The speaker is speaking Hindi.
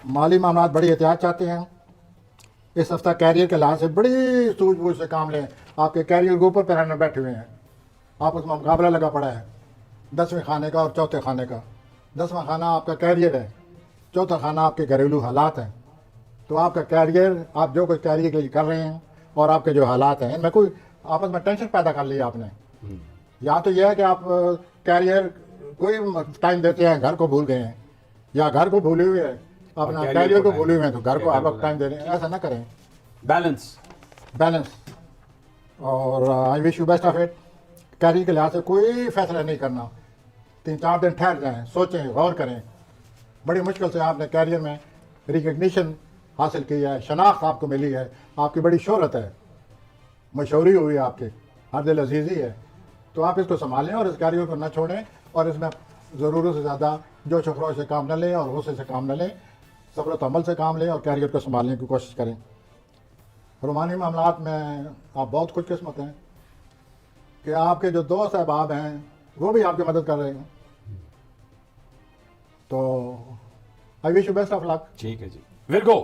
माली मामला बड़ी एहतियात चाहते हैं। इस हफ्ता कैरियर के लिहाज से बड़ी सूझबूझ से काम लें। आपके कैरियर के ऊपर पैरान में बैठे हुए हैं, आप उसमें मुकाबला लगा पड़ा है 10वें खाने का और चौथे खाने का। 10वां खाना आपका कैरियर है, चौथा खाना आपके घरेलू हालात हैं। तो आपका कैरियर, आप जो कुछ कैरियर के लिए कर रहे हैं और आपके जो हालात हैं, इनमें कोई आपस में टेंशन पैदा कर लिया आपने। या तो यह है कि आप कैरियर कोई टाइम देते हैं, घर को भूल गए हैं, या घर को भूले हुए हैं, अपना कैरियर को भूले हुए हैं, तो घर को हर वक्त टाइम दे रहे हैं। ऐसा ना करें, बैलेंस। और I wish you best of it. Career के लिहाज से कोई फैसला नहीं करना, 3-4 दिन ठहर जाएं, सोचें, गौर करें। बड़ी मुश्किल से आपने कैरियर में रिकग्निशन हासिल की है, शनाख्त आपको मिली है, आपकी बड़ी शोहरत है, मशहूरी हुई है आपकी, हर दिल अजीज़ी है। तो आप इसको संभालें और इस कैरियर को न छोड़ें, और इसमें ज़रूरत से ज़्यादा जोश व खरोश से काम न लें और गुस्से से काम न लें, सब्र व अमल से काम लें और कैरियर को संभालने की कोशिश करें। रूमानी मामलात में आप बहुत खुशकिस्मत हैं कि आपके जो दोस्त अहबाब हैं वो भी आपकी मदद कर रहे हैं। तो आई wish you best of luck. ठीक है जी। विरगो